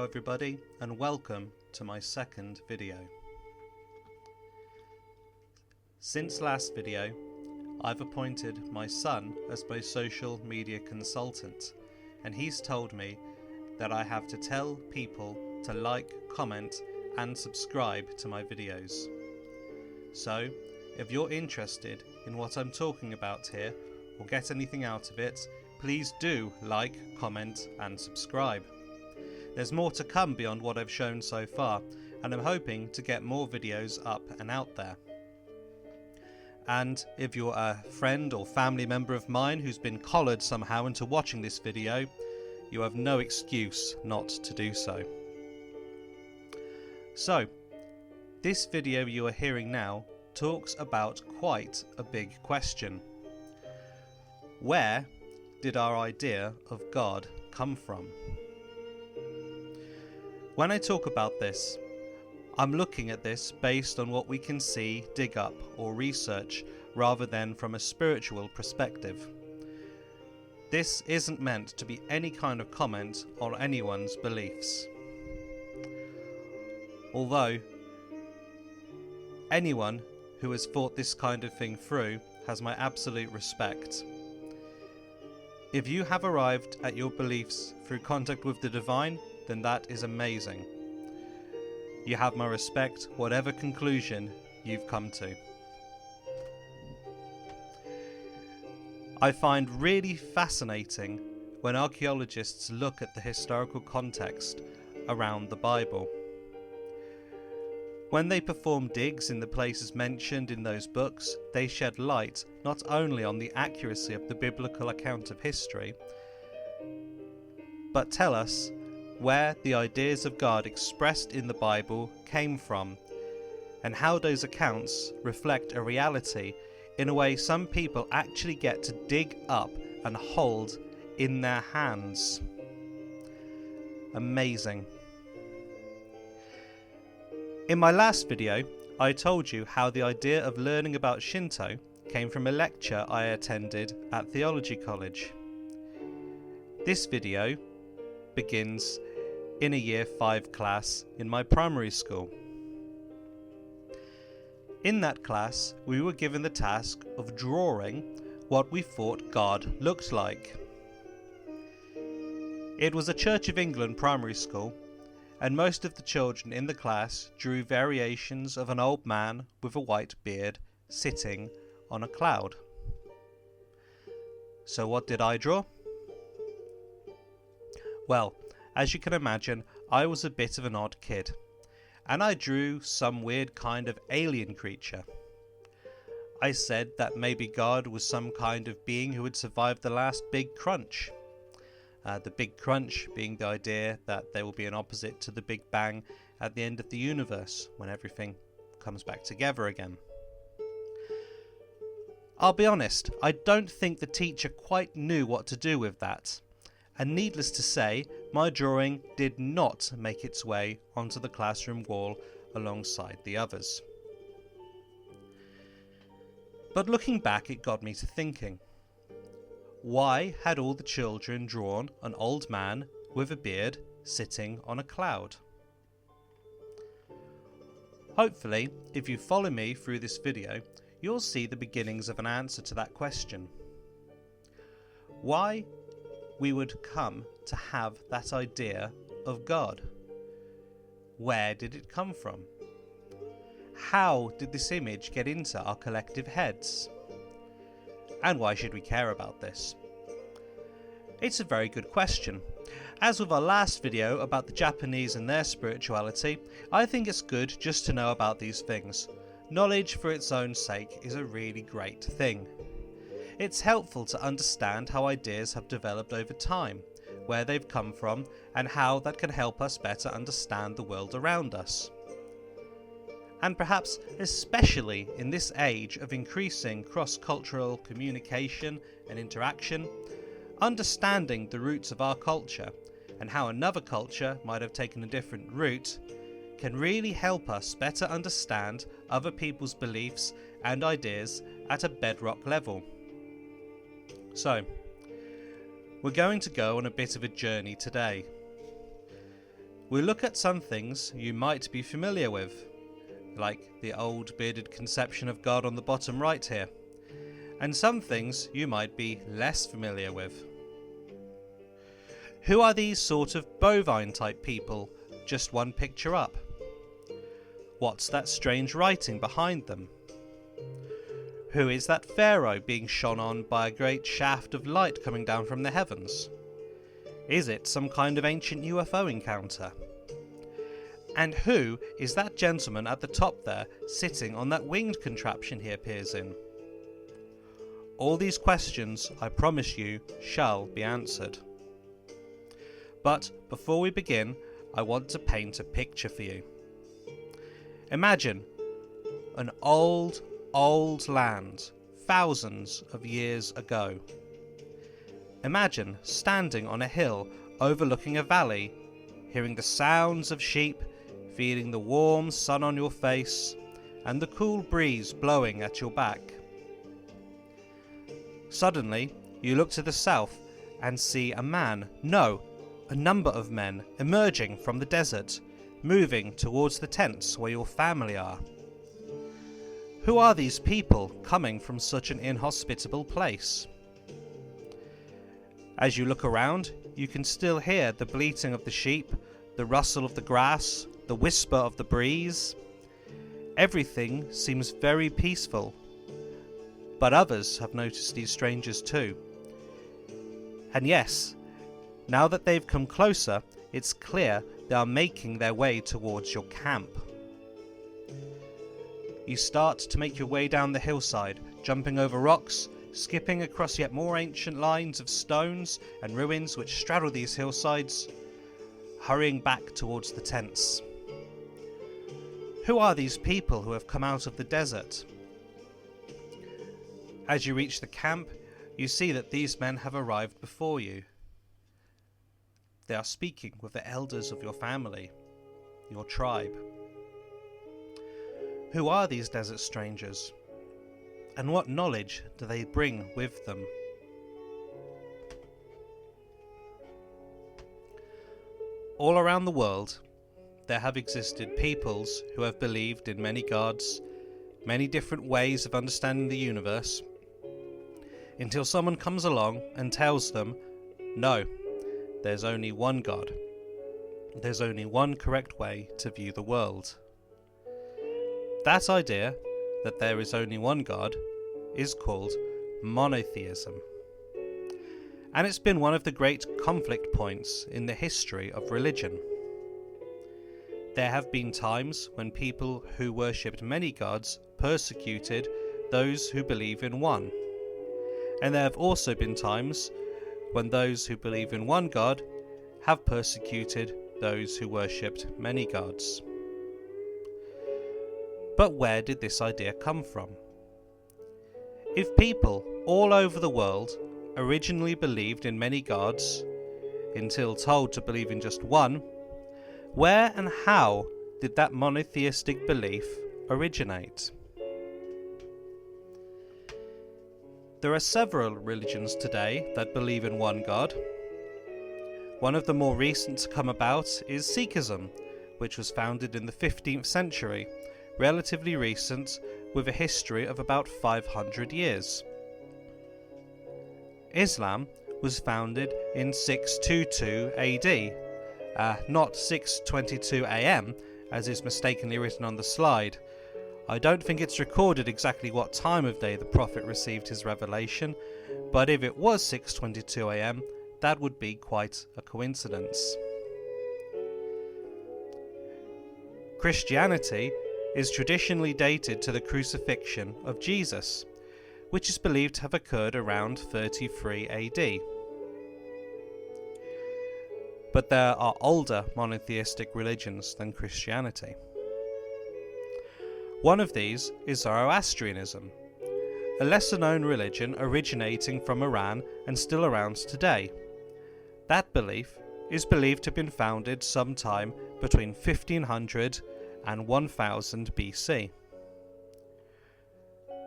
Hello everybody, and welcome to my second video. Since last video, I've appointed my son as my social media consultant, and he's told me that I have to tell people to like, comment and subscribe to my videos. So, if you're interested in what I'm talking about here, or get anything out of it, please do like, comment and subscribe. There's more to come beyond what I've shown so far, and I'm hoping to get more videos up and out there. And if you're a friend or family member of mine who's been collared somehow into watching this video, you have no excuse not to do so. So, this video you are hearing now talks about quite a big question. Where did our idea of God come from? When I talk about this, I'm looking at this based on what we can see, dig up or research, rather than from a spiritual perspective. This isn't meant to be any kind of comment on anyone's beliefs. Although, anyone who has thought this kind of thing through has my absolute respect. If you have arrived at your beliefs through contact with the divine, then that is amazing. You have my respect, whatever conclusion you've come to. I find really fascinating when archaeologists look at the historical context around the Bible. When they perform digs in the places mentioned in those books, they shed light not only on the accuracy of the biblical account of history, but tell us where the ideas of God expressed in the Bible came from, and how those accounts reflect a reality in a way some people actually get to dig up and hold in their hands. Amazing. In my last video, I told you how the idea of learning about Shinto came from a lecture I attended at theology college. This video begins in a year 5 class in my primary school. In that class, we were given the task of drawing what we thought God looked like. It was a Church of England primary school, and most of the children in the class drew variations of an old man with a white beard sitting on a cloud. So what did I draw? Well, as you can imagine, I was a bit of an odd kid, and I drew some weird kind of alien creature. I said that maybe God was some kind of being who had survived the last big crunch. The big crunch being the idea that there will be an opposite to the Big Bang at the end of the universe, when everything comes back together again. I'll be honest, I don't think the teacher quite knew what to do with that. And needless to say, my drawing did not make its way onto the classroom wall alongside the others. But looking back, it got me to thinking. Why had all the children drawn an old man with a beard sitting on a cloud? Hopefully, if you follow me through this video, you'll see the beginnings of an answer to that question. Why we would come to have that idea of God? Where did it come from? How did this image get into our collective heads? And why should we care about this? It's a very good question. As with our last video about the Japanese and their spirituality, I think it's good just to know about these things. Knowledge for its own sake is a really great thing. It's helpful to understand how ideas have developed over time, where they've come from, and how that can help us better understand the world around us. And perhaps especially in this age of increasing cross-cultural communication and interaction, understanding the roots of our culture and how another culture might have taken a different route can really help us better understand other people's beliefs and ideas at a bedrock level. So, we're going to go on a bit of a journey today. we'll look at some things you might be familiar with, like the old bearded conception of God on the bottom right here, and some things you might be less familiar with. Who are these sort of bovine type people, just one picture up? What's that strange writing behind them? Who is that pharaoh being shone on by a great shaft of light coming down from the heavens? Is it some kind of ancient UFO encounter? And who is that gentleman at the top there, sitting on that winged contraption he appears in? All these questions, I promise you, shall be answered. But before we begin, I want to paint a picture for you. Imagine an old land, thousands of years ago. Imagine standing on a hill overlooking a valley, hearing the sounds of sheep, feeling the warm sun on your face, and the cool breeze blowing at your back. Suddenly, you look to the south and see a number of men emerging from the desert, moving towards the tents where your family are. Who are these people coming from such an inhospitable place? As you look around, you can still hear the bleating of the sheep, the rustle of the grass, the whisper of the breeze. Everything seems very peaceful. But others have noticed these strangers too. And yes, now that they've come closer, it's clear they are making their way towards your camp. You start to make your way down the hillside, jumping over rocks, skipping across yet more ancient lines of stones and ruins which straddle these hillsides, hurrying back towards the tents. Who are these people who have come out of the desert? As you reach the camp, you see that these men have arrived before you. They are speaking with the elders of your family, your tribe. Who are these desert strangers? And what knowledge do they bring with them? All around the world, there have existed peoples who have believed in many gods, many different ways of understanding the universe, until someone comes along and tells them, no, there's only one God. There's only one correct way to view the world. That idea, that there is only one God, is called monotheism. And it's been one of the great conflict points in the history of religion. There have been times when people who worshipped many gods persecuted those who believe in one. And there have also been times when those who believe in one God have persecuted those who worshipped many gods. But where did this idea come from? If people all over the world originally believed in many gods, until told to believe in just one, where and how did that monotheistic belief originate? There are several religions today that believe in one God. One of the more recent to come about is Sikhism, which was founded in the 15th century, relatively recent, with a history of about 500 years. Islam was founded in 622 AD, not 622 AM, as is mistakenly written on the slide. I don't think it's recorded exactly what time of day the Prophet received his revelation, but if it was 622 AM, that would be quite a coincidence. Christianity is traditionally dated to the crucifixion of Jesus, which is believed to have occurred around 33 AD. But there are older monotheistic religions than Christianity. One of these is Zoroastrianism, a lesser-known religion originating from Iran and still around today. That belief is believed to have been founded sometime between 1500 and 1000 BC.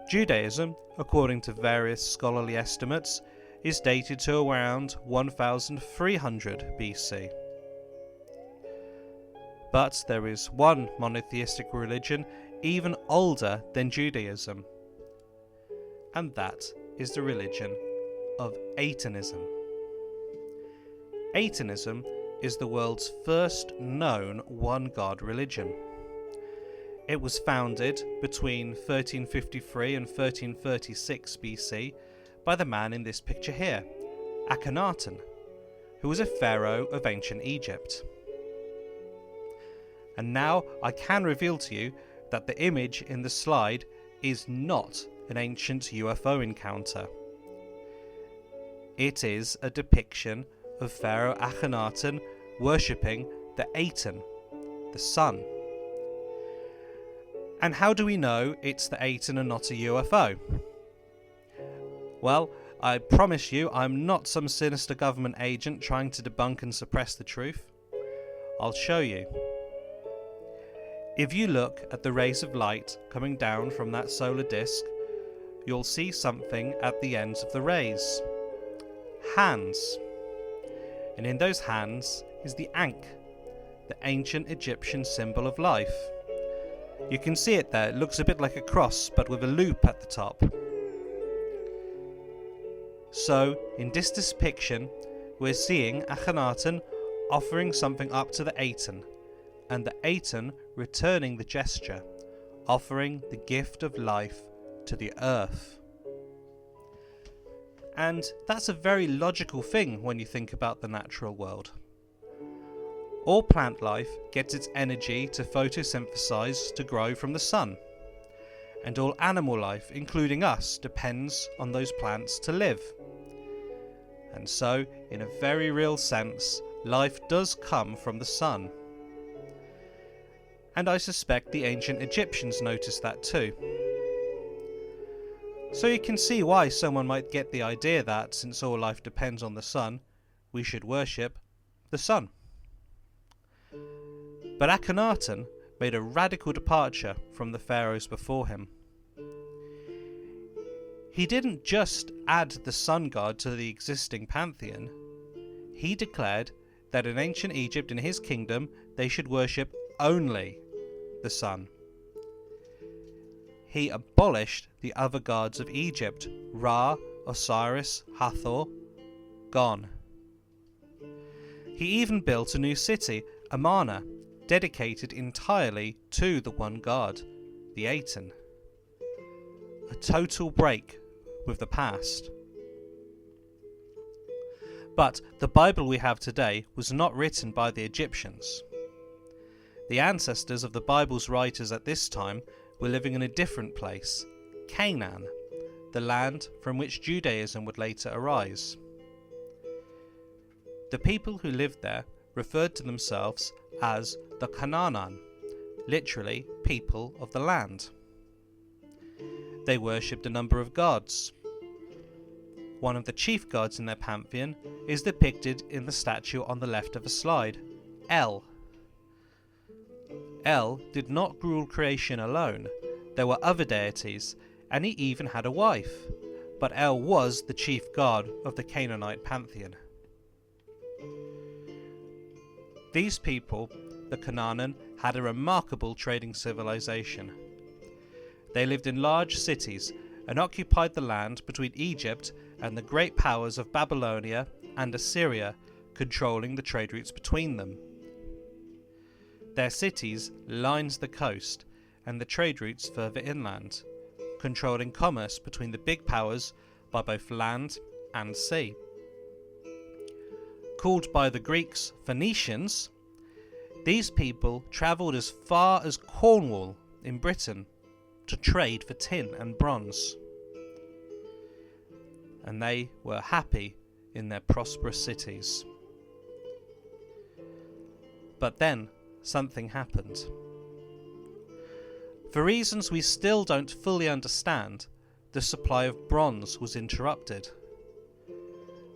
Judaism, according to various scholarly estimates, is dated to around 1300 BC. But there is one monotheistic religion even older than Judaism, and that is the religion of Atenism. Atenism is the world's first known one-god religion. It was founded between 1353 and 1336 BC by the man in this picture here, Akhenaten, who was a pharaoh of ancient Egypt. And now I can reveal to you that the image in the slide is not an ancient UFO encounter. It is a depiction of Pharaoh Akhenaten worshipping the Aten, the sun. And how do we know it's the Aten and not a UFO? Well, I promise you I'm not some sinister government agent trying to debunk and suppress the truth. I'll show you. If you look at the rays of light coming down from that solar disk, you'll see something at the ends of the rays. Hands. And in those hands is the Ankh, the ancient Egyptian symbol of life. You can see it there. It looks a bit like a cross, but with a loop at the top. So, in this depiction, we're seeing Akhenaten offering something up to the Aten, and the Aten returning the gesture, offering the gift of life to the earth. And that's a very logical thing when you think about the natural world. All plant life gets its energy to photosynthesize to grow from the sun, and all animal life, including us, depends on those plants to live. And so, in a very real sense, life does come from the sun. And I suspect the ancient Egyptians noticed that too. So you can see why someone might get the idea that, since all life depends on the sun, we should worship the sun. But Akhenaten made a radical departure from the pharaohs before him. He didn't just add the sun god to the existing pantheon. He declared that in ancient Egypt, in his kingdom, they should worship only the sun. He abolished the other gods of Egypt, Ra, Osiris, Hathor, gone. He even built a new city, Amarna, dedicated entirely to the one god, the Aten. A total break with the past. But the Bible we have today was not written by the Egyptians. The ancestors of the Bible's writers at this time were living in a different place, Canaan, the land from which Judaism would later arise. The people who lived there referred to themselves as the Canaanan, literally people of the land. They worshipped a number of gods. One of the chief gods in their pantheon is depicted in the statue on the left of the slide, El. El did not rule creation alone. There were other deities, and he even had a wife, but El was the chief god of the Canaanite pantheon. These people, the Canaanan, had a remarkable trading civilization. They lived in large cities and occupied the land between Egypt and the great powers of Babylonia and Assyria, controlling the trade routes between them. Their cities lined the coast and the trade routes further inland, controlling commerce between the big powers by both land and sea. Called by the Greeks Phoenicians, these people travelled as far as Cornwall in Britain to trade for tin and bronze. And they were happy in their prosperous cities. But then something happened. For reasons we still don't fully understand, the supply of bronze was interrupted.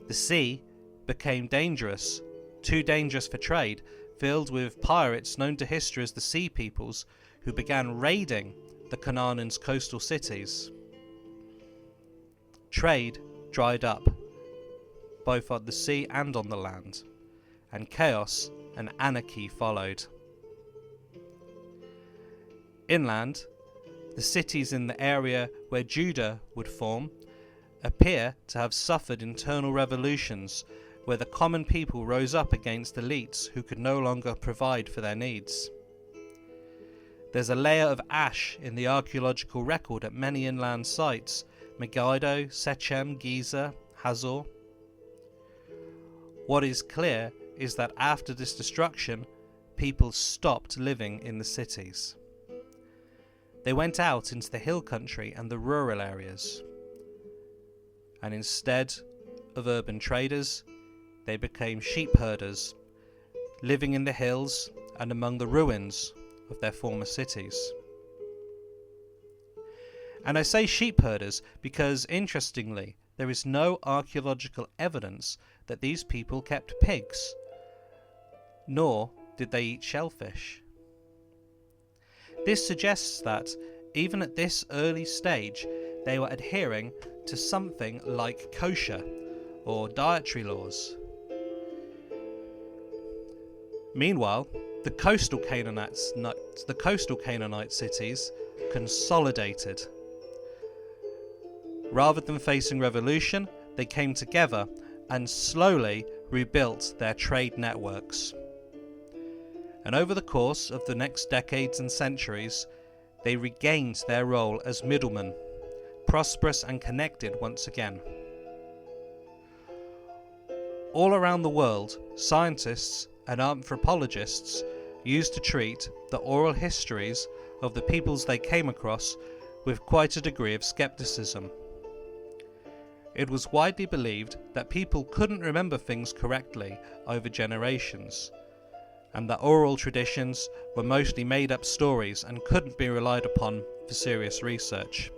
The sea became dangerous, too dangerous for trade, filled with pirates known to history as the Sea Peoples, who began raiding the Canaan's coastal cities. Trade dried up, both on the sea and on the land, and chaos and anarchy followed. Inland, the cities in the area where Judah would form appear to have suffered internal revolutions where the common people rose up against elites who could no longer provide for their needs. There's a layer of ash in the archaeological record at many inland sites: Megiddo, Shechem, Giza, Hazor. What is clear is that after this destruction, people stopped living in the cities. They went out into the hill country and the rural areas, and instead of urban traders, they became sheep herders, living in the hills and among the ruins of their former cities. And I say sheep herders because, interestingly, there is no archaeological evidence that these people kept pigs, nor did they eat shellfish. This suggests that, even at this early stage, they were adhering to something like kosher or dietary laws. Meanwhile, the coastal Canaanite cities consolidated. Rather than facing revolution, they came together and slowly rebuilt their trade networks. And over the course of the next decades and centuries, they regained their role as middlemen, prosperous and connected once again. All around the world, scientists and anthropologists used to treat the oral histories of the peoples they came across with quite a degree of skepticism. It was widely believed that people couldn't remember things correctly over generations, and that oral traditions were mostly made-up stories and couldn't be relied upon for serious research.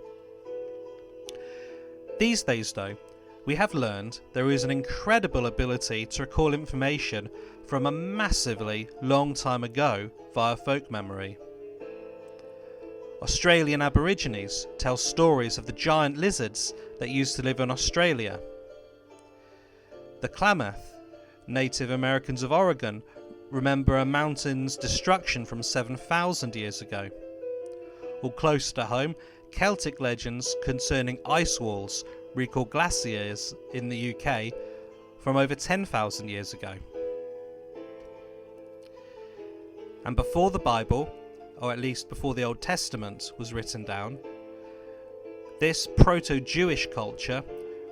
These days, though, we have learned there is an incredible ability to recall information from a massively long time ago via folk memory. Australian Aborigines tell stories of the giant lizards that used to live in Australia. The Klamath, Native Americans of Oregon, remember a mountain's destruction from 7,000 years ago. Or close to home, Celtic legends concerning ice walls recall glaciers in the UK from over 10,000 years ago. And before the Bible, or at least before the Old Testament was written down, this proto-Jewish culture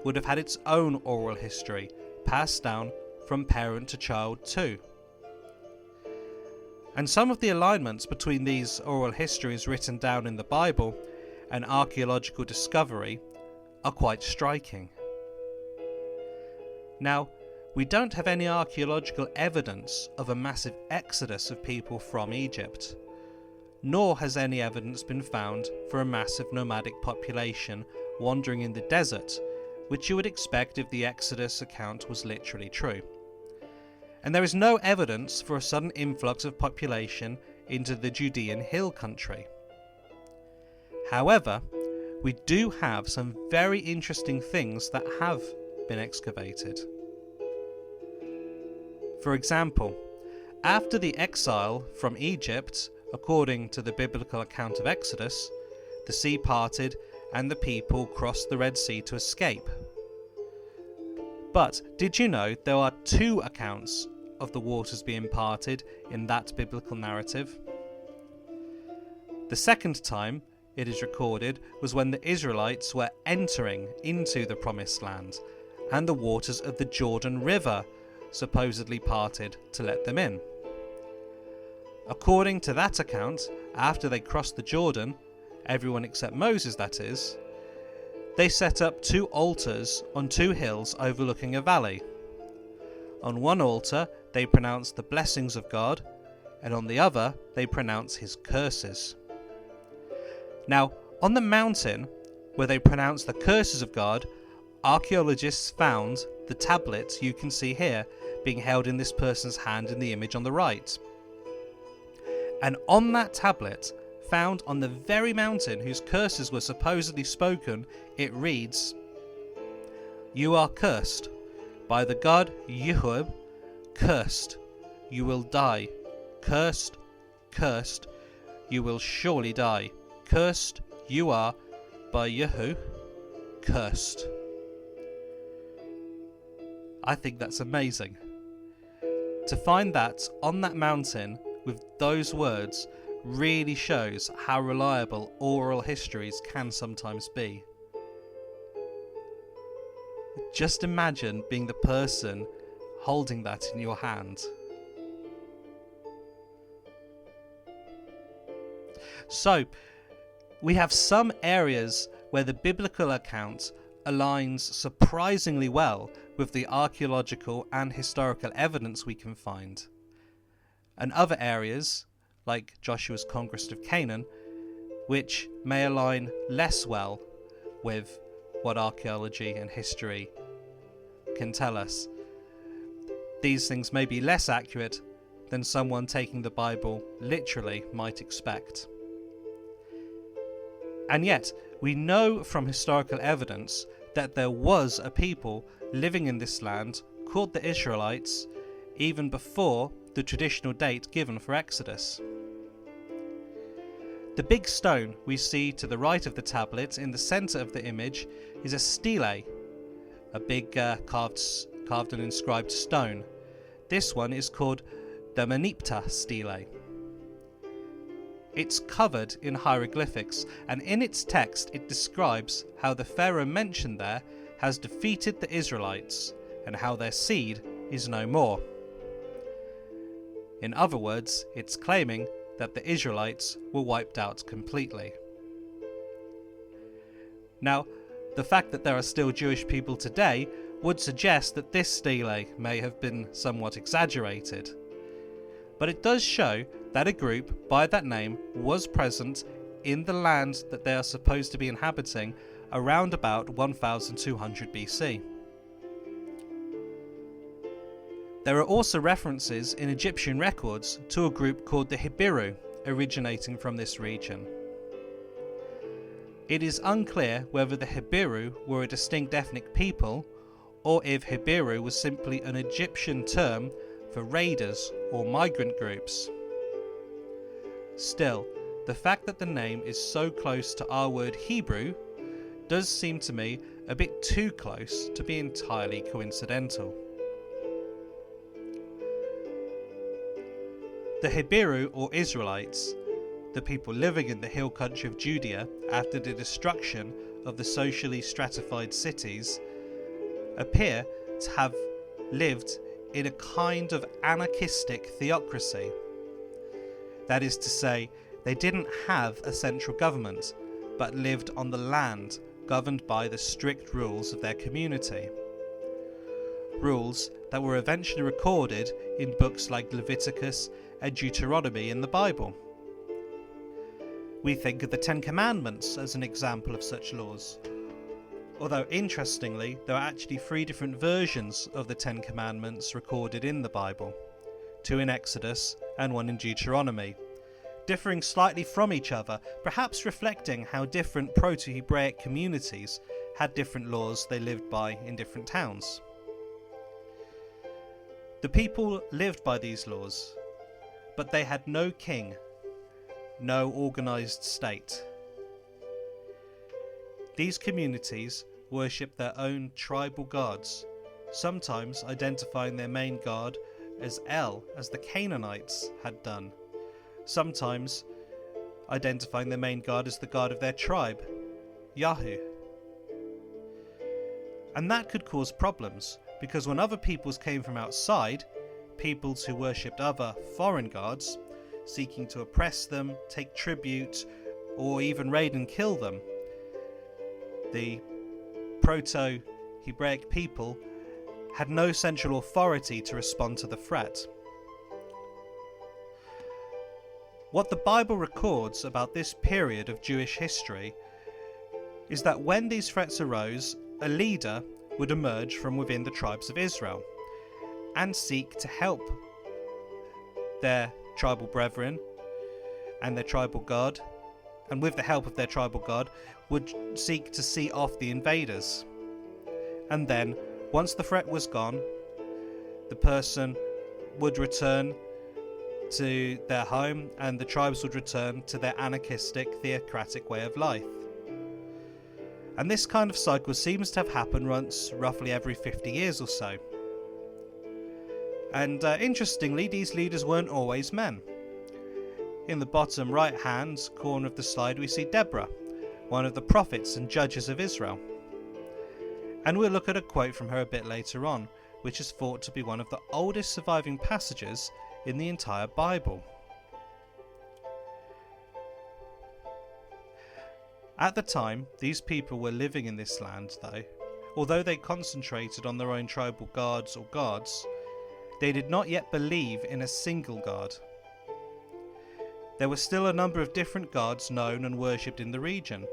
would have had its own oral history, passed down from parent to child too. And some of the alignments between these oral histories written down in the Bible and archaeological discovery are quite striking. Now, we don't have any archaeological evidence of a massive exodus of people from Egypt, nor has any evidence been found for a massive nomadic population wandering in the desert, which you would expect if the Exodus account was literally true. And there is no evidence for a sudden influx of population into the Judean hill country. However, we do have some very interesting things that have been excavated. For example, after the exile from Egypt, according to the biblical account of Exodus, the sea parted and the people crossed the Red Sea to escape. But did you know there are two accounts of the waters being parted in that biblical narrative? The second time it is recorded was when the Israelites were entering into the Promised Land, and the waters of the Jordan River supposedly parted to let them in. According to that account, after they crossed the Jordan, everyone except Moses that is, they set up two altars on two hills overlooking a valley. On one altar they pronounced the blessings of God, and on the other they pronounced his curses. Now, on the mountain where they pronounced the curses of God, archaeologists found the tablet you can see here being held in this person's hand in the image on the right. And on that tablet, found on the very mountain whose curses were supposedly spoken, it reads, "You are cursed by the god Yahweh, cursed, you will die, cursed, cursed, you will surely die. Cursed you are by Yahweh, cursed. I think that's amazing. To find that on that mountain with those words really shows how reliable oral histories can sometimes be. Just imagine being the person holding that in your hand. So, we have some areas where the biblical account aligns surprisingly well with the archaeological and historical evidence we can find. And other areas, like Joshua's conquest of Canaan, which may align less well with what archaeology and history can tell us. These things may be less accurate than someone taking the Bible literally might expect. And yet, we know from historical evidence that there was a people living in this land called the Israelites even before the traditional date given for Exodus. The big stone we see to the right of the tablet in the centre of the image is a stele, a big carved and inscribed stone. This one is called the Meniptah stele. It's covered in hieroglyphics, and in its text it describes how the Pharaoh mentioned there has defeated the Israelites and how their seed is no more. In other words, it's claiming that the Israelites were wiped out completely. Now, the fact that there are still Jewish people today would suggest that this stele may have been somewhat exaggerated. But it does show that a group by that name was present in the land that they are supposed to be inhabiting around about 1200 BC. There are also references in Egyptian records to a group called the Hibiru, originating from this region. It is unclear whether the Hibiru were a distinct ethnic people, or if Hibiru was simply an Egyptian term for raiders or migrant groups. Still, the fact that the name is so close to our word Hebrew does seem to me a bit too close to be entirely coincidental. The Hibiru or Israelites, the people living in the hill country of Judea after the destruction of the socially stratified cities, appear to have lived in a kind of anarchistic theocracy. That is to say, they didn't have a central government, but lived on the land governed by the strict rules of their community. Rules that were eventually recorded in books like Leviticus and Deuteronomy in the Bible. We think of the Ten Commandments as an example of such laws. Although interestingly, there are actually 3 different versions of the Ten Commandments recorded in the Bible, 2 in Exodus and 1 in Deuteronomy, differing slightly from each other, perhaps reflecting how different Proto-Hebraic communities had different laws they lived by in different towns. The people lived by these laws, but they had no king, no organised state. These communities worshipped their own tribal gods, sometimes identifying their main god as El, as the Canaanites had done, sometimes identifying their main god as the god of their tribe, Yahweh. And that could cause problems, because when other peoples came from outside, peoples who worshipped other foreign gods, seeking to oppress them, take tribute, or even raid and kill them, the Proto-Hebraic people had no central authority to respond to the threat. What the Bible records about this period of Jewish history is that when these threats arose, a leader would emerge from within the tribes of Israel and seek to help their tribal brethren and their tribal god, and with the help of their tribal god would seek to see off the invaders. And then, once the threat was gone, the person would return to their home, and the tribes would return to their anarchistic, theocratic way of life. And this kind of cycle seems to have happened once roughly every 50 years or so. And interestingly, these leaders weren't always men. In the bottom right hand corner of the slide we see Deborah, one of the prophets and judges of Israel. And we'll look at a quote from her a bit later on, which is thought to be one of the oldest surviving passages in the entire Bible. At the time, these people were living in this land, though, although they concentrated on their own tribal gods or gods, they did not yet believe in a single god. There were still a number of different gods known and worshipped in the region,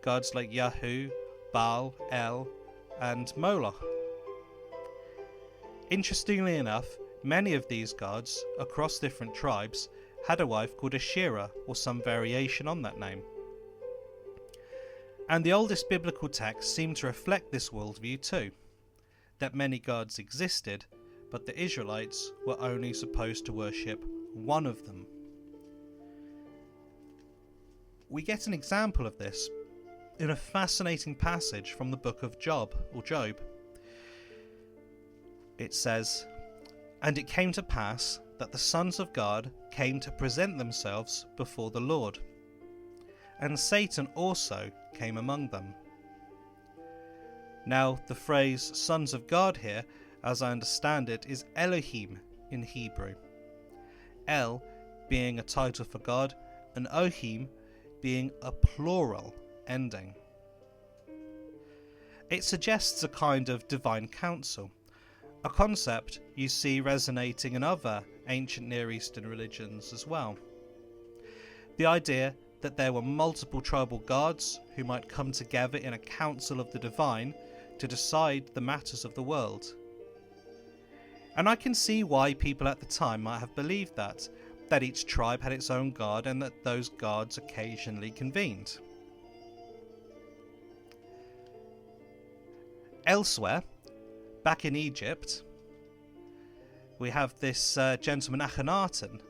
gods like Yahu, Baal, El, and Moloch. Interestingly enough, many of these gods, across different tribes, had a wife called Asherah, or some variation on that name. And the oldest biblical texts seem to reflect this worldview too, that many gods existed, but the Israelites were only supposed to worship one of them. We get an example of this in a fascinating passage from the book of Job. It says, "And it came to pass that the sons of God came to present themselves before the Lord, and Satan also came among them." Now, the phrase sons of God here, as I understand it, is Elohim in Hebrew. El being a title for God, and Ohim being a plural ending. It suggests a kind of divine council, a concept you see resonating in other ancient Near Eastern religions as well. The idea that there were multiple tribal gods who might come together in a council of the divine to decide the matters of the world. And I can see why people at the time might have believed that each tribe had its own god and that those gods occasionally convened. Elsewhere, back in Egypt, we have this gentleman Akhenaten,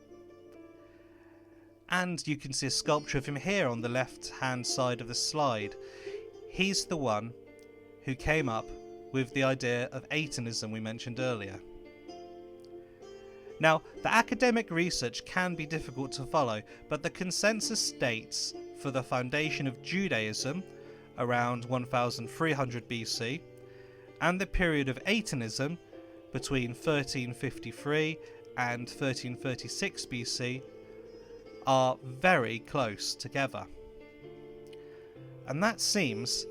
and you can see a sculpture of him here on the left hand side of the slide. He's the one who came up with the idea of Atonism we mentioned earlier. Now, the academic research can be difficult to follow, but the consensus states for the foundation of Judaism around 1300 BC and the period of Atonism between 1353 and 1336 BC are very close together. And that seems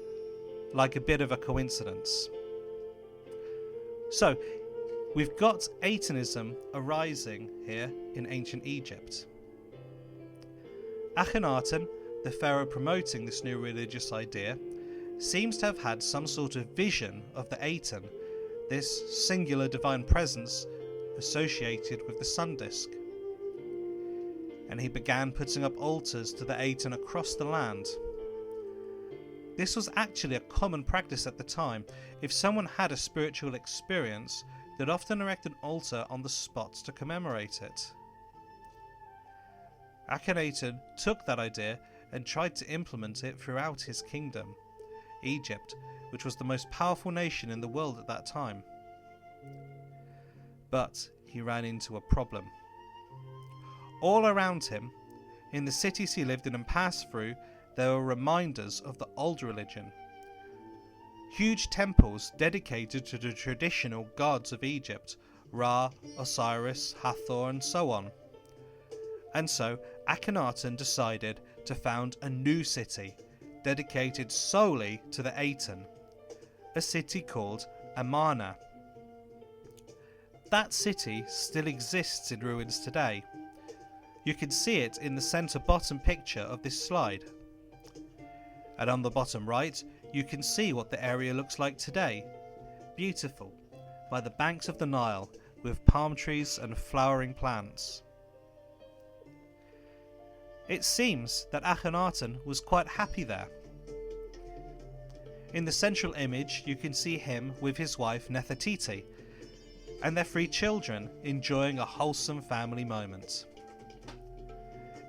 like a bit of a coincidence. So, we've got Atonism arising here in ancient Egypt. Akhenaten, the pharaoh promoting this new religious idea, seems to have had some sort of vision of the Aton, this singular divine presence associated with the sun disk. And he began putting up altars to the Aton across the land. This was actually a common practice at the time. If someone had a spiritual experience, they'd often erect an altar on the spot to commemorate it. Akhenaten took that idea and tried to implement it throughout his kingdom, Egypt, which was the most powerful nation in the world at that time. But he ran into a problem. All around him, in the cities he lived in and passed through, there were reminders of the old religion. Huge temples dedicated to the traditional gods of Egypt, Ra, Osiris, Hathor, and so on. And so Akhenaten decided to found a new city, dedicated solely to the Aton, a city called Amarna. That city still exists in ruins today. You can see it in the centre bottom picture of this slide. And on the bottom right, you can see what the area looks like today. Beautiful, by the banks of the Nile, with palm trees and flowering plants. It seems that Akhenaten was quite happy there. In the central image, you can see him with his wife Nefertiti, and their 3 children enjoying a wholesome family moment.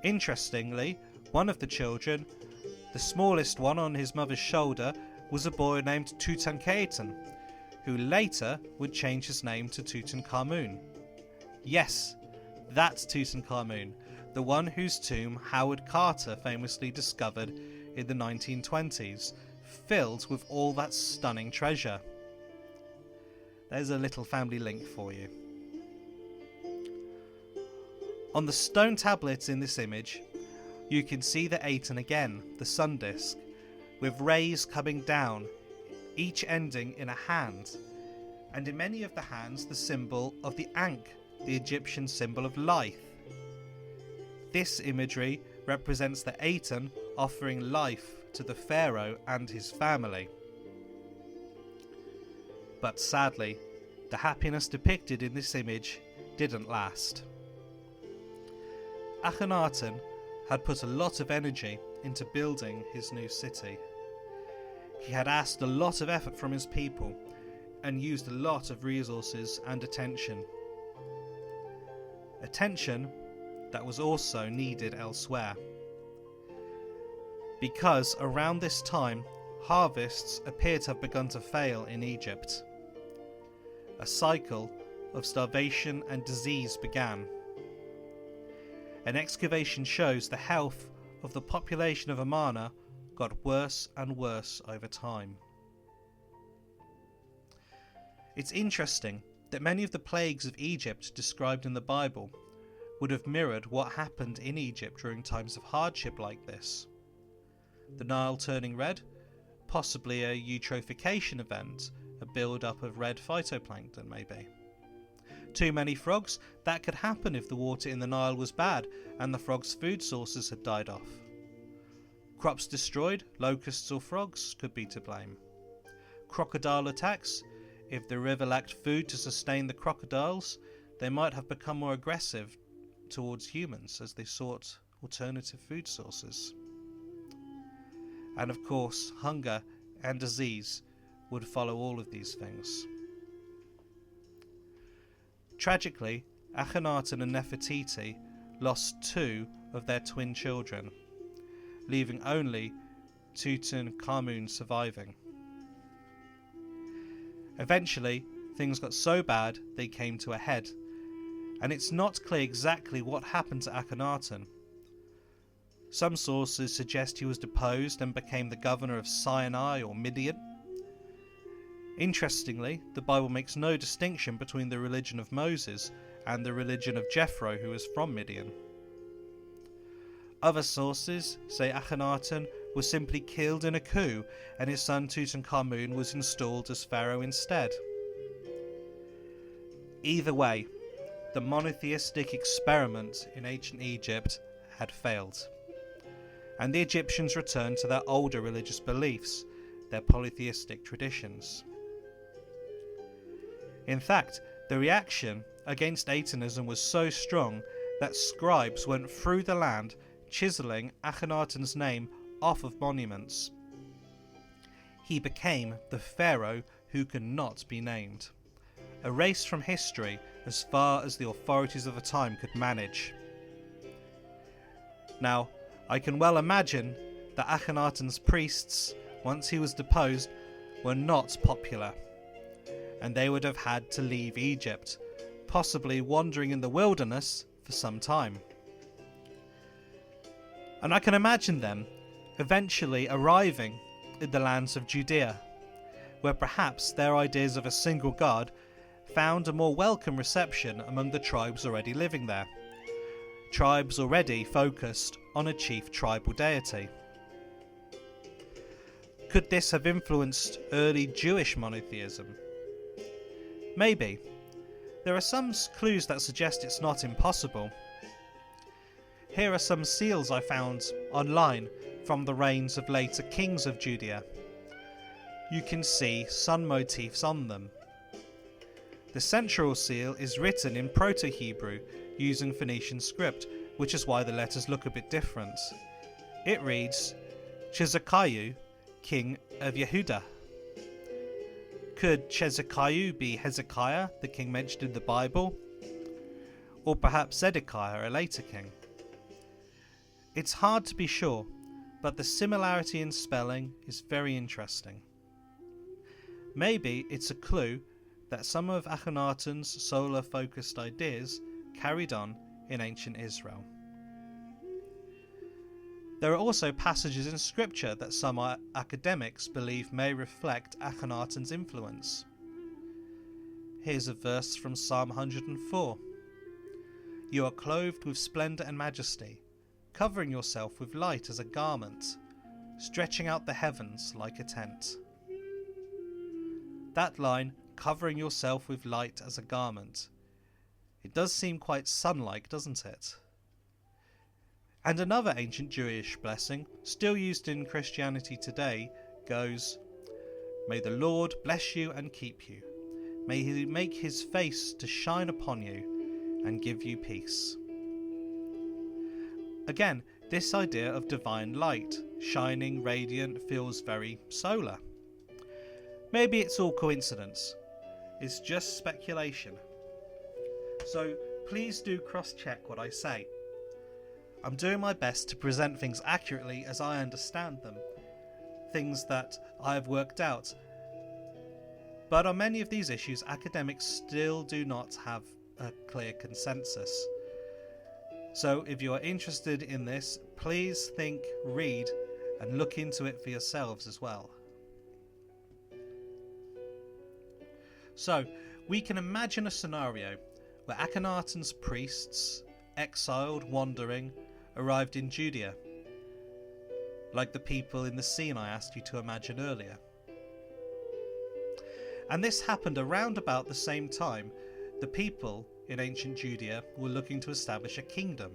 Interestingly, one of the children, the smallest one on his mother's shoulder, was a boy named Tutankhaten, who later would change his name to Tutankhamun. Yes, that's Tutankhamun, the one whose tomb Howard Carter famously discovered in the 1920s, filled with all that stunning treasure. There's a little family link for you. On the stone tablets in this image, you can see the Aten again, the sun disk, with rays coming down, each ending in a hand, and in many of the hands the symbol of the Ankh, the Egyptian symbol of life. This imagery represents the Aten offering life to the pharaoh and his family. But sadly, the happiness depicted in this image didn't last. Akhenaten had put a lot of energy into building his new city. He had asked a lot of effort from his people and used a lot of resources and attention. Attention that was also needed elsewhere. Because around this time, harvests appear to have begun to fail in Egypt. A cycle of starvation and disease began. An excavation shows the health of the population of Amarna got worse and worse over time. It's interesting that many of the plagues of Egypt described in the Bible would have mirrored what happened in Egypt during times of hardship like this. The Nile turning red, possibly a eutrophication event, a build-up of red phytoplankton maybe. Too many frogs, that could happen if the water in the Nile was bad and the frogs' food sources had died off. Crops destroyed, locusts or frogs could be to blame. Crocodile attacks, if the river lacked food to sustain the crocodiles, they might have become more aggressive towards humans as they sought alternative food sources. And of course, hunger and disease would follow all of these things. Tragically, Akhenaten and Nefertiti lost 2 of their twin children, leaving only Tutankhamun surviving. Eventually, things got so bad they came to a head, and it's not clear exactly what happened to Akhenaten. Some sources suggest he was deposed and became the governor of Sinai or Midian. Interestingly, the Bible makes no distinction between the religion of Moses and the religion of Jethro, who was from Midian. Other sources say Akhenaten was simply killed in a coup and his son Tutankhamun was installed as pharaoh instead. Either way, the monotheistic experiment in ancient Egypt had failed, and the Egyptians returned to their older religious beliefs, their polytheistic traditions. In fact, the reaction against Atenism was so strong that scribes went through the land chiselling Akhenaten's name off of monuments. He became the pharaoh who could not be named, erased from history as far as the authorities of the time could manage. Now, I can well imagine that Akhenaten's priests, once he was deposed, were not popular, and they would have had to leave Egypt, possibly wandering in the wilderness for some time. And I can imagine them eventually arriving in the lands of Judea, where perhaps their ideas of a single God found a more welcome reception among the tribes already living there, tribes already focused on a chief tribal deity. Could this have influenced early Jewish monotheism? Maybe. There are some clues that suggest it's not impossible. Here are some seals I found online from the reigns of later kings of Judea. You can see sun motifs on them. The central seal is written in Proto-Hebrew using Phoenician script, which is why the letters look a bit different. It reads, Chizakayu, king of Yehuda. Could Hezekiah be Hezekiah, the king mentioned in the Bible? Or perhaps Zedekiah, a later king? It's hard to be sure, but the similarity in spelling is very interesting. Maybe it's a clue that some of Akhenaten's solar-focused ideas carried on in ancient Israel. There are also passages in scripture that some academics believe may reflect Akhenaten's influence. Here's a verse from Psalm 104. You are clothed with splendour and majesty, covering yourself with light as a garment, stretching out the heavens like a tent. That line, covering yourself with light as a garment, it does seem quite sun-like, doesn't it? And another ancient Jewish blessing, still used in Christianity today, goes, May the Lord bless you and keep you. May he make his face to shine upon you and give you peace. Again, this idea of divine light, shining, radiant, feels very solar. Maybe it's all coincidence. It's just speculation. So please do cross-check what I say. I'm doing my best to present things accurately as I understand them, things that I have worked out. But on many of these issues, academics still do not have a clear consensus. So if you are interested in this, please think, read, and look into it for yourselves as well. So, we can imagine a scenario where Akhenaten's priests, exiled, wandering, arrived in Judea, like the people in the scene I asked you to imagine earlier. And this happened around about the same time the people in ancient Judea were looking to establish a kingdom.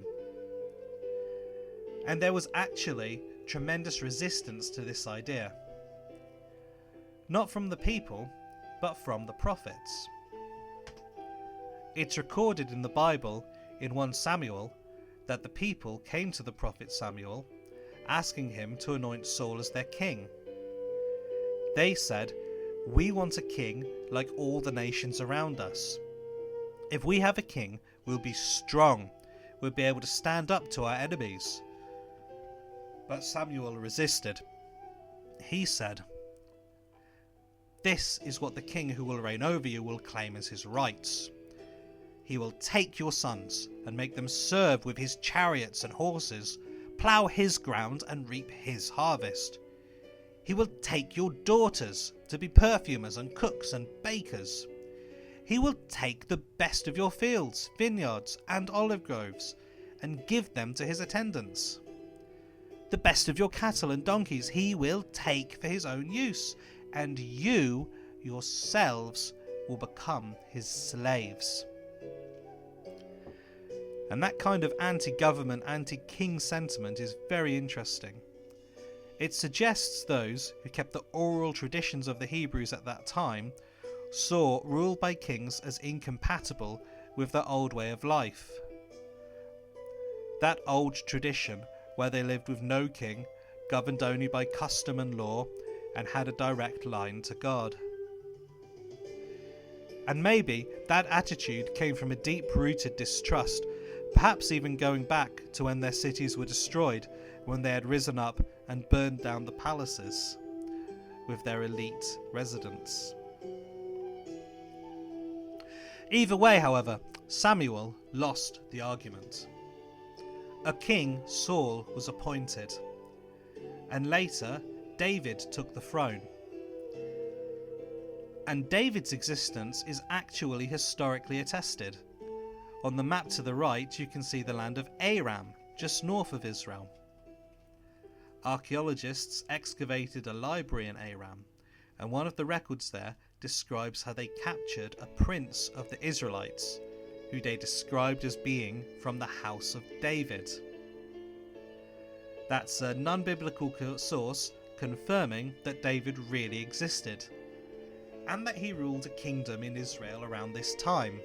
And there was actually tremendous resistance to this idea. Not from the people, but from the prophets. It's recorded in the Bible in 1 Samuel that the people came to the prophet Samuel asking him to anoint Saul as their king. They said, "We want a king like all the nations around us. If we have a king, we'll be strong. We'll be able to stand up to our enemies." But Samuel resisted. He said, "This is what the king who will reign over you will claim as his rights. He will take your sons and make them serve with his chariots and horses, plough his ground and reap his harvest. He will take your daughters to be perfumers and cooks and bakers. He will take the best of your fields, vineyards and olive groves and give them to his attendants. The best of your cattle and donkeys he will take for his own use, and you yourselves will become his slaves." And that kind of anti-government, anti-king sentiment is very interesting. It suggests those who kept the oral traditions of the Hebrews at that time saw rule by kings as incompatible with their old way of life. That old tradition where they lived with no king, governed only by custom and law, and had a direct line to God. And maybe that attitude came from a deep-rooted distrust, perhaps even going back to when their cities were destroyed, when they had risen up and burned down the palaces with their elite residents. Either way, however, Samuel lost the argument. A king, Saul, was appointed, and later David took the throne. And David's existence is actually historically attested. On the map to the right you can see the land of Aram, just north of Israel. Archaeologists excavated a library in Aram, and one of the records there describes how they captured a prince of the Israelites, who they described as being from the house of David. That's a non-biblical source confirming that David really existed, and that he ruled a kingdom in Israel around this time.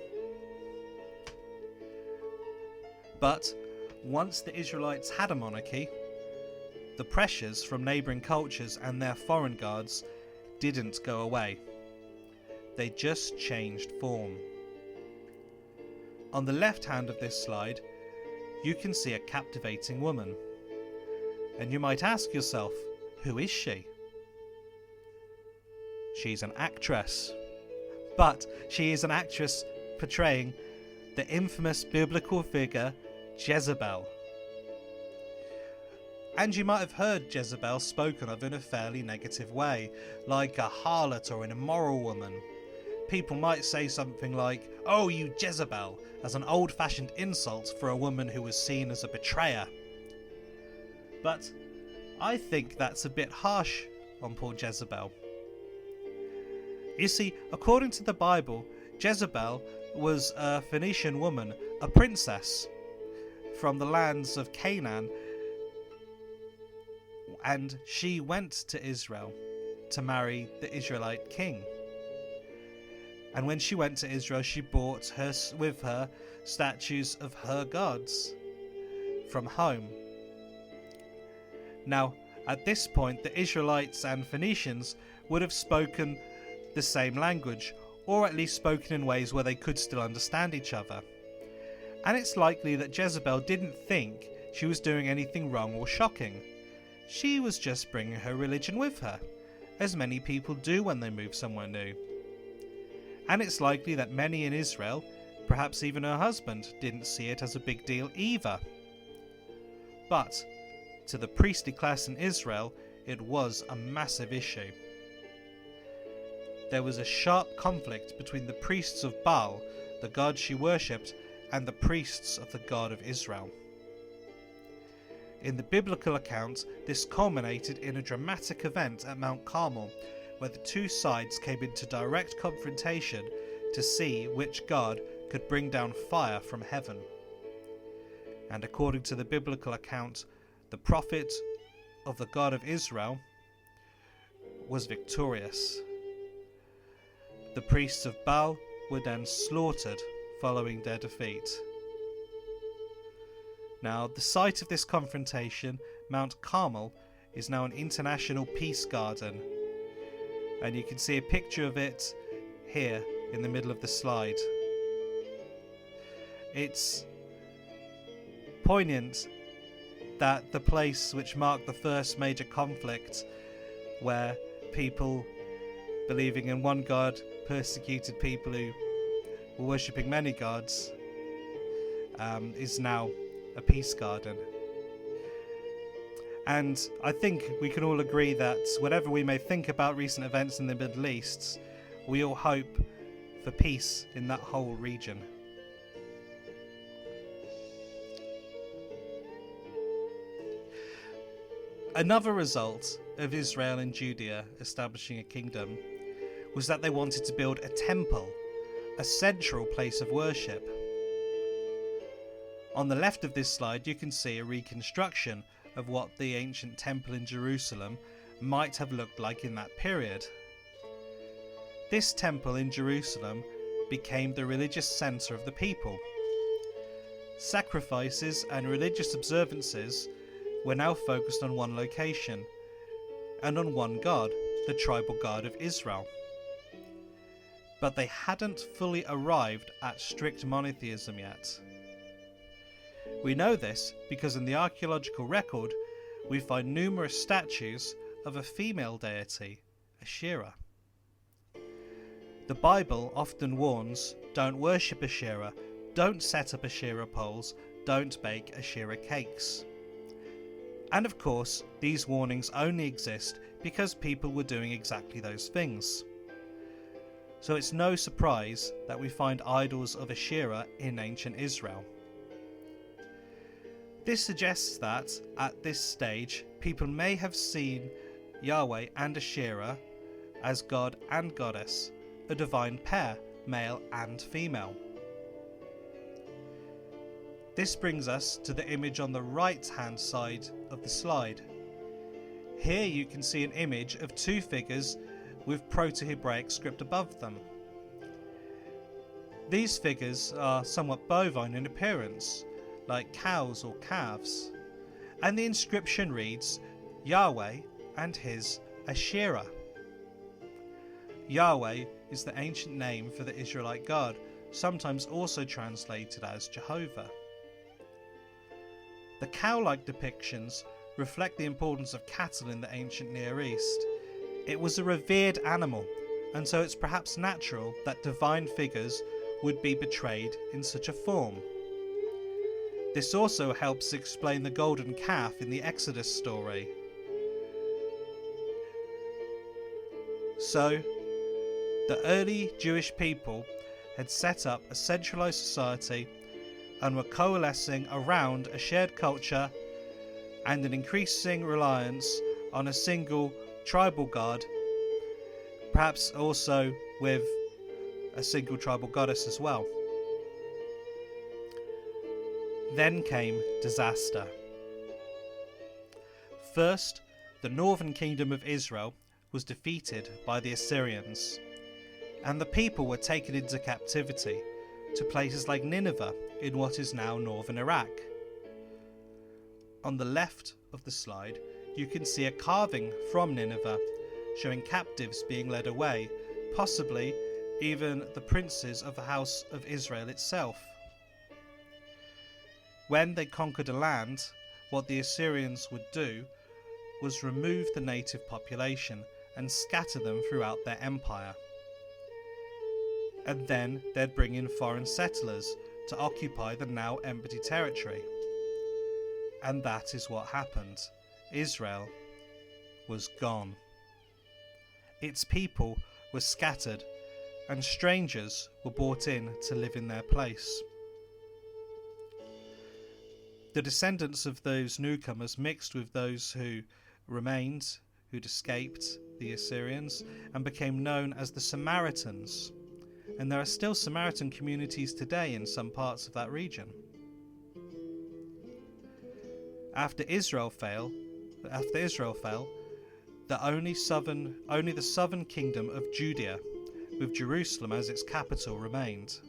But once the Israelites had a monarchy, the pressures from neighbouring cultures and their foreign guards didn't go away. they just changed form. On the left hand of this slide, you can see a captivating woman. And you might ask yourself, who is she? She's an actress. But she is an actress portraying the infamous biblical figure Jezebel. And you might have heard Jezebel spoken of in a fairly negative way, like a harlot or an immoral woman. People might say something like, "Oh, you Jezebel," as an old-fashioned insult for a woman who was seen as a betrayer. But I think that's a bit harsh on poor Jezebel. You see, according to the Bible, Jezebel was a Phoenician woman, a princess from the lands of Canaan, and she went to Israel to marry the Israelite king. And when she went to Israel, she brought with her statues of her gods from home. Now, at this point, the Israelites and Phoenicians would have spoken the same language, or at least spoken in ways where they could still understand each other. And it's likely that Jezebel didn't think she was doing anything wrong or shocking. She was just bringing her religion with her, as many people do when they move somewhere new. And it's likely that many in Israel, perhaps even her husband, didn't see it as a big deal either. But to the priestly class in Israel, it was a massive issue. There was a sharp conflict between the priests of Baal, the god she worshipped, and the priests of the God of Israel. In the biblical account, this culminated in a dramatic event at Mount Carmel, where the two sides came into direct confrontation to see which god could bring down fire from heaven. And according to the biblical account, the prophet of the God of Israel was victorious. The priests of Baal were then slaughtered following their defeat. Now, the site of this confrontation, Mount Carmel, is now an international peace garden, and you can see a picture of it here in the middle of the slide. It's poignant that the place which marked the first major conflict, where people believing in one god persecuted people who were worshipping many gods, is now a peace garden. And I think we can all agree that whatever we may think about recent events in the Middle East, we all hope for peace in that whole region. Another result of Israel and Judea establishing a kingdom was that they wanted to build a temple, a central place of worship. On the left of this slide, you can see a reconstruction of what the ancient temple in Jerusalem might have looked like in that period. This temple in Jerusalem became the religious centre of the people. Sacrifices and religious observances were now focused on one location and on one god, the tribal God of Israel. But they hadn't fully arrived at strict monotheism yet. We know this because in the archaeological record we find numerous statues of a female deity, Asherah. The Bible often warns, don't worship Asherah, don't set up Asherah poles, don't bake Asherah cakes. And of course, these warnings only exist because people were doing exactly those things. So it's no surprise that we find idols of Asherah in ancient Israel. This suggests that, at this stage, people may have seen Yahweh and Asherah as god and goddess, a divine pair, male and female. This brings us to the image on the right-hand side of the slide. Here you can see an image of two figures with Proto-Hebraic script above them. These figures are somewhat bovine in appearance, like cows or calves, and the inscription reads, Yahweh and his Asherah. Yahweh is the ancient name for the Israelite God, sometimes also translated as Jehovah. The cow-like depictions reflect the importance of cattle in the ancient Near East. It was a revered animal, and so it's perhaps natural that divine figures would be portrayed in such a form. This also helps explain the golden calf in the Exodus story. So, the early Jewish people had set up a centralized society and were coalescing around a shared culture and an increasing reliance on a single tribal god, perhaps also with a single tribal goddess as well. Then came disaster. First, the northern kingdom of Israel was defeated by the Assyrians, and the people were taken into captivity to places like Nineveh in what is now northern Iraq. On the left of the slide, you can see a carving from Nineveh showing captives being led away, possibly even the princes of the house of Israel itself. When they conquered a land, what the Assyrians would do was remove the native population and scatter them throughout their empire. And then they'd bring in foreign settlers to occupy the now empty territory. And that is what happened. Israel was gone. Its people were scattered, and strangers were brought in to live in their place. The descendants of those newcomers mixed with those who remained, who'd escaped the Assyrians, and became known as the Samaritans. And there are still Samaritan communities today in some parts of that region. After Israel fell, only the southern kingdom of Judea, with Jerusalem as its capital, remained.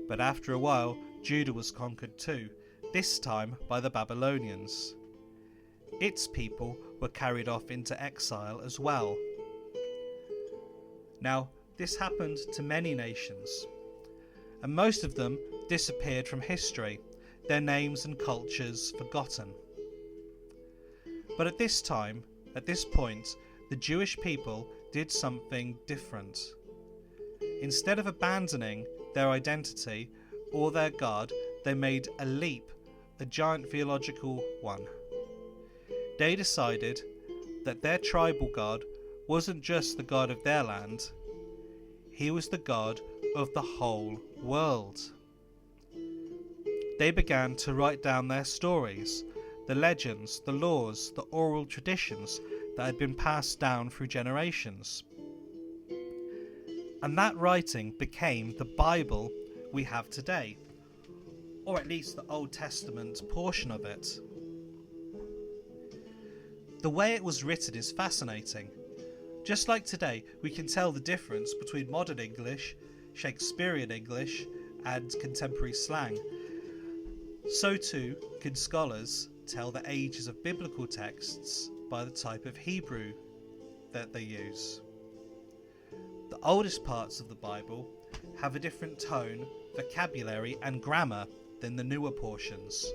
But after a while, Judah was conquered too, this time by the Babylonians. Its people were carried off into exile as well. Now, this happened to many nations, and most of them disappeared from history, their names and cultures forgotten. But at this point, the Jewish people did something different. Instead of abandoning their identity or their God, they made a leap, a giant theological one. They decided that their tribal God wasn't just the God of their land, he was the God of the whole world. They began to write down their stories, the legends, the laws, the oral traditions that had been passed down through generations. And that writing became the Bible we have today, or at least the Old Testament portion of it. The way it was written is fascinating. Just like today, we can tell the difference between modern English, Shakespearean English, and contemporary slang. So too can scholars tell the ages of biblical texts by the type of Hebrew that they use. The oldest parts of the Bible have a different tone, vocabulary, and grammar than the newer portions.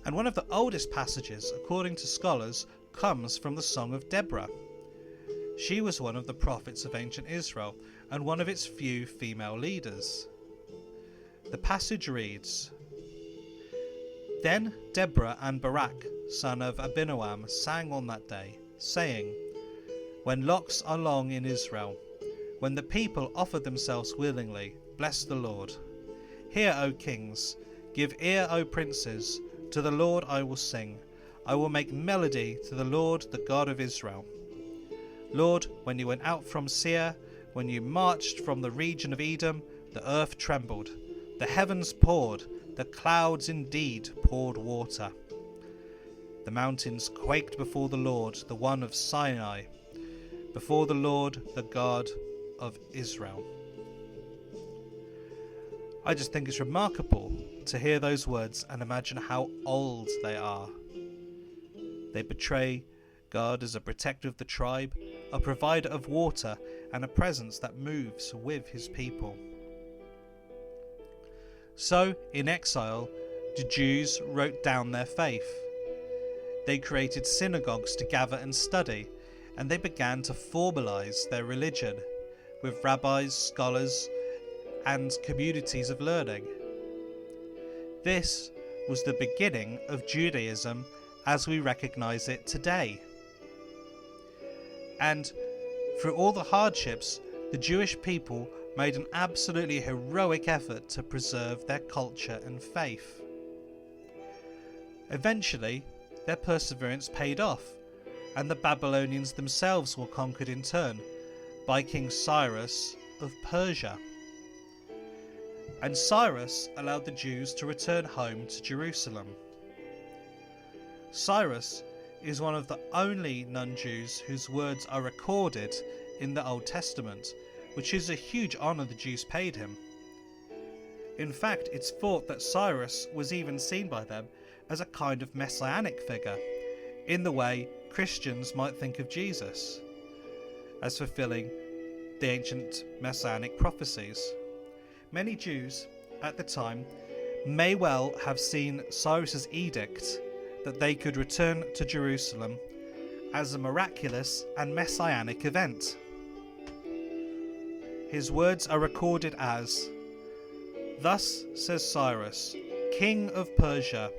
And one of the oldest passages, according to scholars, comes from the Song of Deborah. She was one of the prophets of ancient Israel and one of its few female leaders. The passage reads, "Then Deborah and Barak, son of Abinoam, sang on that day, saying, When locks are long in Israel, when the people offer themselves willingly, bless the Lord. Hear, O kings, give ear, O princes, to the Lord I will sing. I will make melody to the Lord, the God of Israel. Lord, when you went out from Seir, when you marched from the region of Edom, the earth trembled, the heavens poured, the clouds indeed poured water. The mountains quaked before the Lord, the one of Sinai, before the Lord, the God of Israel." I just think it's remarkable to hear those words and imagine how old they are. They portray God as a protector of the tribe, a provider of water, and a presence that moves with his people. So, in exile, the Jews wrote down their faith. They created synagogues to gather and study, and they began to formalize their religion with rabbis, scholars, and communities of learning. This was the beginning of Judaism as we recognize it today. And through all the hardships, the Jewish people made an absolutely heroic effort to preserve their culture and faith. Eventually, their perseverance paid off, and the Babylonians themselves were conquered in turn by King Cyrus of Persia. And Cyrus allowed the Jews to return home to Jerusalem. Cyrus is one of the only non-Jews whose words are recorded in the Old Testament, which is a huge honour the Jews paid him. In fact, it's thought that Cyrus was even seen by them as a kind of messianic figure, in the way Christians might think of Jesus, as fulfilling the ancient messianic prophecies. Many Jews at the time may well have seen Cyrus's edict that they could return to Jerusalem as a miraculous and messianic event. His words are recorded as, "Thus says Cyrus, king of Persia,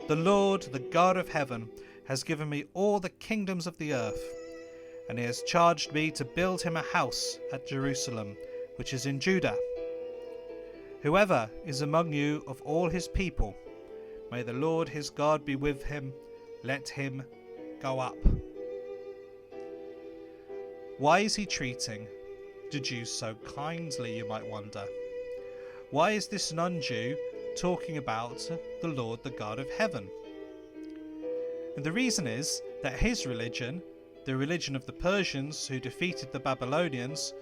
the Lord, the God of heaven, has given me all the kingdoms of the earth, and he has charged me to build him a house at Jerusalem, which is in Judah. Whoever is among you of all his people, may the Lord his God be with him, let him go up." Why is he treating the Jews so kindly, you might wonder? Why is this non-Jew talking about the Lord, the God of heaven? And the reason is that his religion, the religion of the Persians who defeated the Babylonians,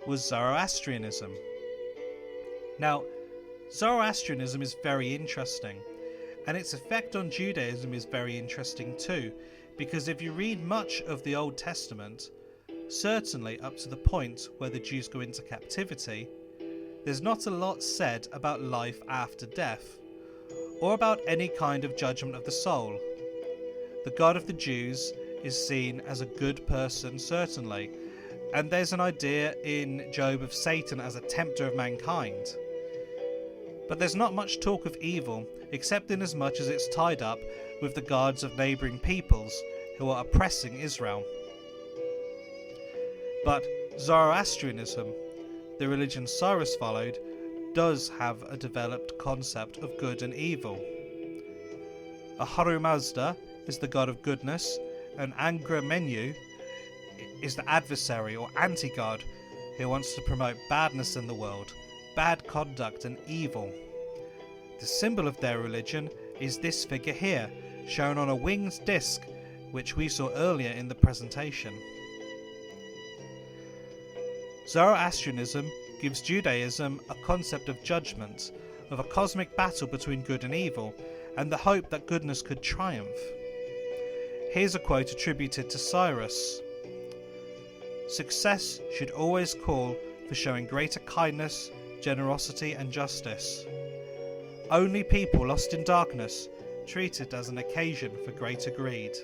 was Zoroastrianism. Now, Zoroastrianism is very interesting, and its effect on Judaism is very interesting too, because if you read much of the Old Testament, certainly up to the point where the Jews go into captivity, there's not a lot said about life after death, or about any kind of judgment of the soul. The God of the Jews is seen as a good person, certainly, and there's an idea in Job of Satan as a tempter of mankind. But there's not much talk of evil, except in as much as it's tied up with the gods of neighbouring peoples who are oppressing Israel. But Zoroastrianism, the religion Cyrus followed, does have a developed concept of good and evil. Ahura Mazda is the god of goodness, and Angra Mainyu is the adversary or anti-god who wants to promote badness in the world, bad conduct and evil. The symbol of their religion is this figure here, shown on a winged disc, which we saw earlier in the presentation. Zoroastrianism gives Judaism a concept of judgment, of a cosmic battle between good and evil, and the hope that goodness could triumph. Here's a quote attributed to Cyrus. "Success should always call for showing greater kindness, generosity and justice. Only people lost in darkness treat it as an occasion for greater greed."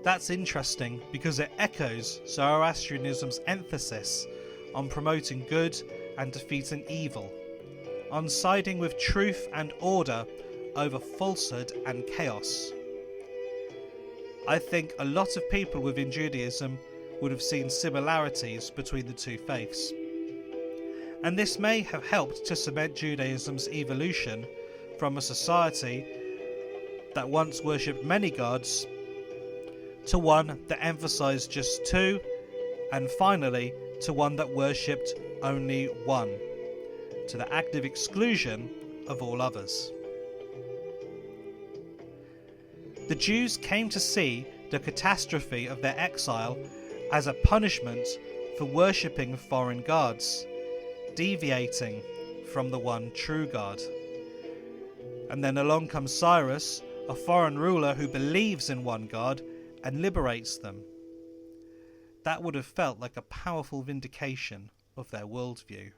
That's interesting because it echoes Zoroastrianism's emphasis on promoting good and defeating evil, on siding with truth and order over falsehood and chaos. I think a lot of people within Judaism would have seen similarities between the two faiths. And this may have helped to cement Judaism's evolution from a society that once worshipped many gods to one that emphasized just two, and finally to one that worshipped only one, to the active exclusion of all others. The Jews came to see the catastrophe of their exile as a punishment for worshipping foreign gods, deviating from the one true God. And then along comes Cyrus, a foreign ruler who believes in one God and liberates them. That would have felt like a powerful vindication of their worldview.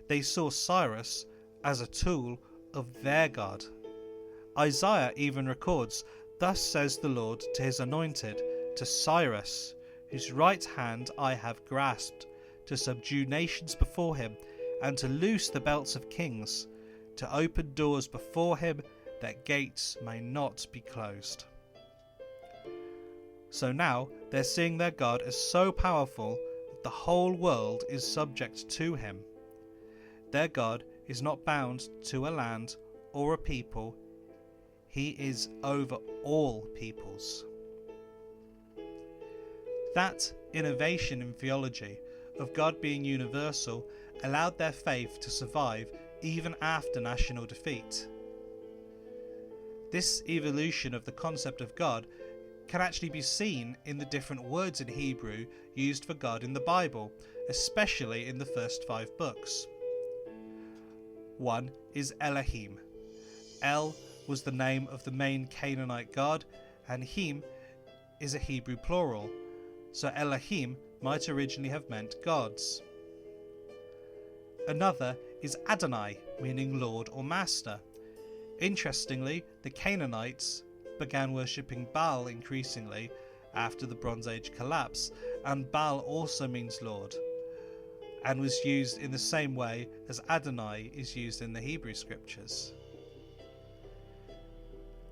They saw Cyrus as a tool of their God. Isaiah even records, "Thus says the Lord to his anointed, to Cyrus, whose right hand I have grasped, to subdue nations before him, and to loose the belts of kings, to open doors before him, that gates may not be closed." So now they're seeing their God as so powerful that the whole world is subject to him. Their God is not bound to a land or a people. He is over all peoples. That innovation in theology of God being universal allowed their faith to survive even after national defeat. This evolution of the concept of God can actually be seen in the different words in Hebrew used for God in the Bible, especially in the first 5 books. One is Elohim. El was the name of the main Canaanite god, and Him is a Hebrew plural, so Elohim might originally have meant gods. Another is Adonai, meaning Lord or Master. Interestingly, the Canaanites began worshipping Baal increasingly after the Bronze Age collapse, and Baal also means Lord, and was used in the same way as Adonai is used in the Hebrew scriptures.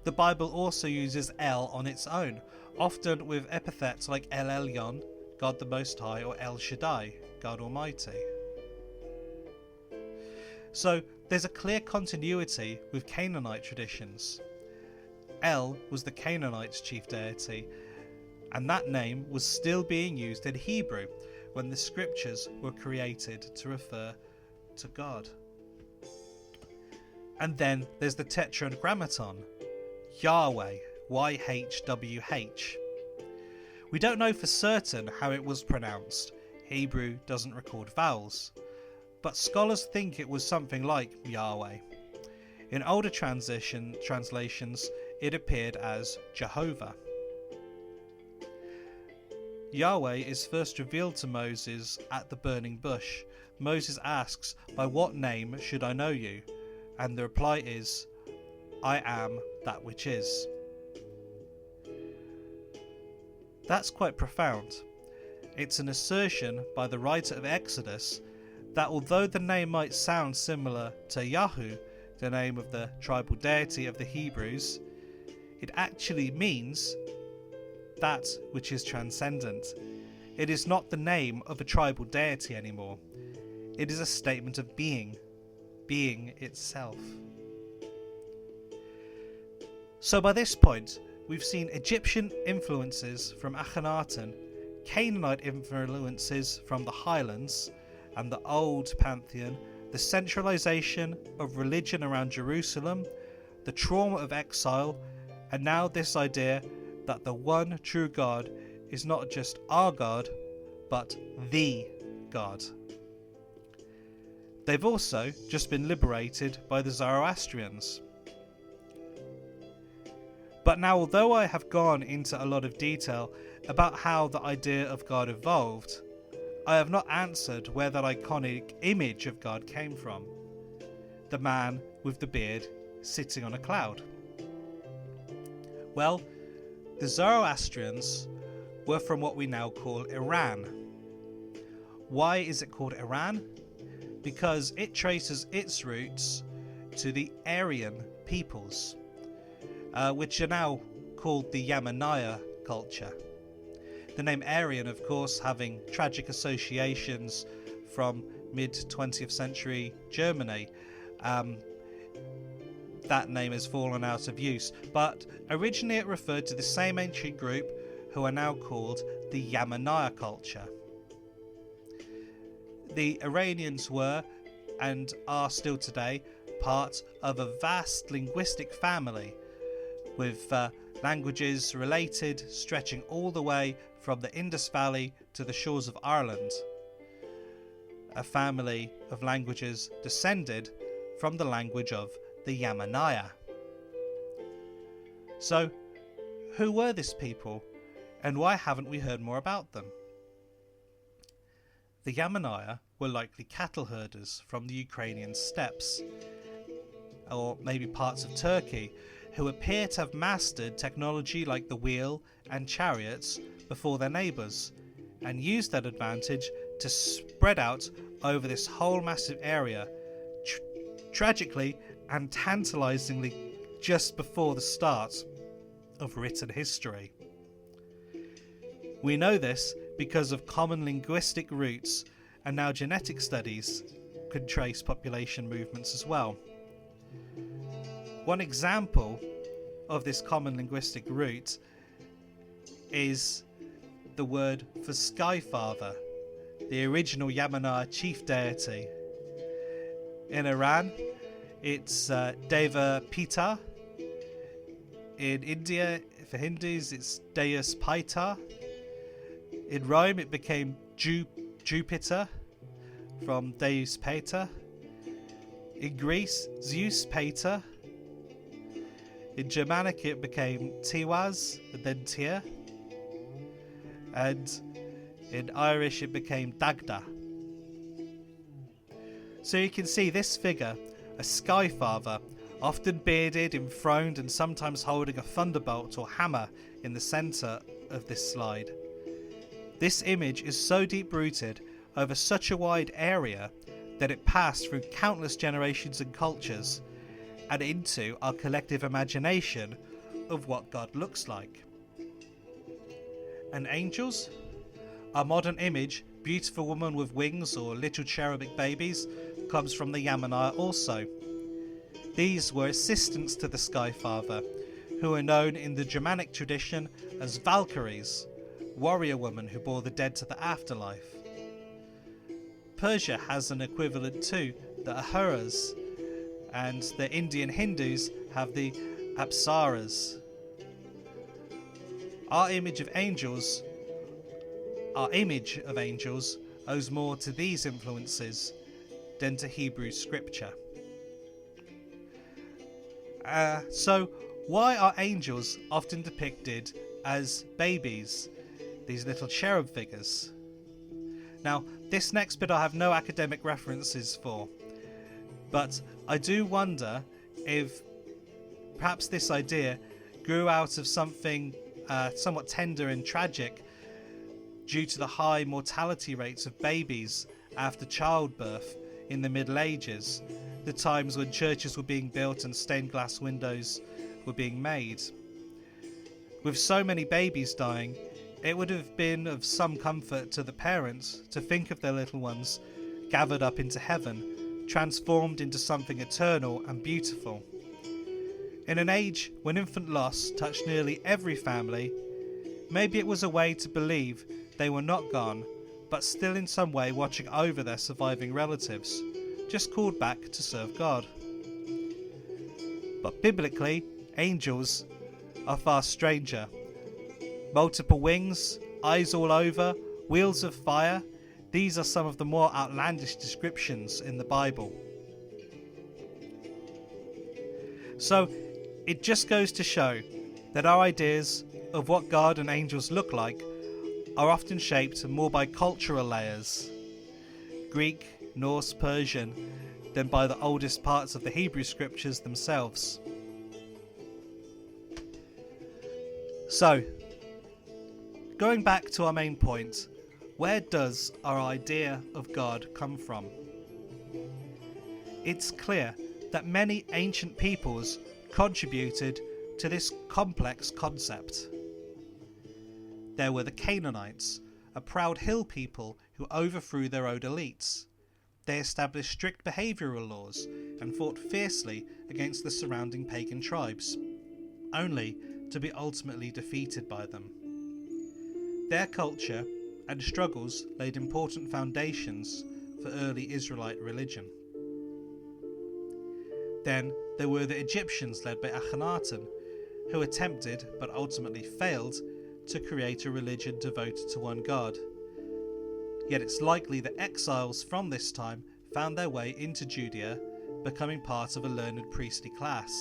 The Bible also uses El on its own, often with epithets like El Elyon, God the Most High, or El Shaddai, God Almighty. So there's a clear continuity with Canaanite traditions. El was the Canaanites' chief deity, and that name was still being used in Hebrew when the scriptures were created to refer to God. And then there's the Tetragrammaton, Yahweh, YHWH. We don't know for certain how it was pronounced. Hebrew doesn't record vowels, but scholars think it was something like Yahweh. In older translations, it appeared as Jehovah. Yahweh is first revealed to Moses at the burning bush. Moses asks, "By what name should I know you?" And the reply is, "I am that which is." That's quite profound. It's an assertion by the writer of Exodus that although the name might sound similar to Yahweh, the name of the tribal deity of the Hebrews, it actually means that which is transcendent. It is not the name of a tribal deity anymore. It is a statement of being itself. So by this point, we've seen Egyptian influences from Akhenaten, Canaanite influences from the highlands and the old pantheon, the centralization of religion around Jerusalem, the trauma of exile, and now this idea that the one true God is not just our God, but the God. They've also just been liberated by the Zoroastrians. But now, although I have gone into a lot of detail about how the idea of God evolved, I have not answered where that iconic image of God came from. The man with the beard sitting on a cloud. Well, the Zoroastrians were from what we now call Iran. Why is it called Iran? Because it traces its roots to the Aryan peoples, which are now called the Yamnaya culture. The name Aryan, of course, having tragic associations from mid-20th century Germany. That name has fallen out of use, but originally it referred to the same ancient group who are now called the Yamnaya culture. The Iranians were, and are still today, part of a vast linguistic family with languages related stretching all the way from the Indus Valley to the shores of Ireland. A family of languages descended from the language of the Yamnaya. So, who were this people, and why haven't we heard more about them? The Yamaniya were likely cattle herders from the Ukrainian steppes, or maybe parts of Turkey, who appear to have mastered technology like the wheel and chariots before their neighbours, and used that advantage to spread out over this whole massive area, tragically and tantalisingly just before the start of written history. We know this because of common linguistic roots, and now genetic studies could trace population movements as well. One example of this common linguistic root is the word for Sky Father, the original Yamaniya chief deity. In Iran, it's Deva Pita. In India, for Hindus, it's Deus Paita. In Rome, it became Jupiter, from Deus Pater. In Greece, Zeus Pater. In Germanic, it became Tiwaz, and then Tyr. And in Irish, it became Dagda. So you can see this figure, a sky father, often bearded, enthroned, and sometimes holding a thunderbolt or hammer in the centre of this slide. This image is so deep-rooted over such a wide area that it passed through countless generations and cultures, and into our collective imagination of what God looks like. And angels? Our modern image, beautiful woman with wings or little cherubic babies, comes from the Yamaniya also. These were assistants to the Sky Father, who are known in the Germanic tradition as Valkyries, warrior women who bore the dead to the afterlife. Persia has an equivalent too, the Ahuras, and the Indian Hindus have the Apsaras. Our image of angels owes more to these influences than to Hebrew scripture. So why are angels often depicted as babies, these little cherub figures? Now, this next bit I have no academic references for, but I do wonder if perhaps this idea grew out of something somewhat tender and tragic due to the high mortality rates of babies after childbirth in the Middle Ages, the times when churches were being built and stained glass windows were being made. With so many babies dying, it would have been of some comfort to the parents to think of their little ones gathered up into heaven, transformed into something eternal and beautiful. In an age when infant loss touched nearly every family, maybe it was a way to believe they were not gone, but still in some way watching over their surviving relatives, just called back to serve God. But biblically, angels are far stranger. Multiple wings, eyes all over, wheels of fire, these are some of the more outlandish descriptions in the Bible. So, it just goes to show that our ideas of what God and angels look like are often shaped more by cultural layers, Greek, Norse, Persian, than by the oldest parts of the Hebrew scriptures themselves. So, going back to our main point, where does our idea of God come from? It's clear that many ancient peoples contributed to this complex concept. There were the Canaanites, a proud hill people who overthrew their own elites. They established strict behavioural laws and fought fiercely against the surrounding pagan tribes, only to be ultimately defeated by them. Their culture and struggles laid important foundations for early Israelite religion. Then there were the Egyptians led by Akhenaten, who attempted, but ultimately failed, to create a religion devoted to one God. Yet it's likely that exiles from this time found their way into Judea, becoming part of a learned priestly class.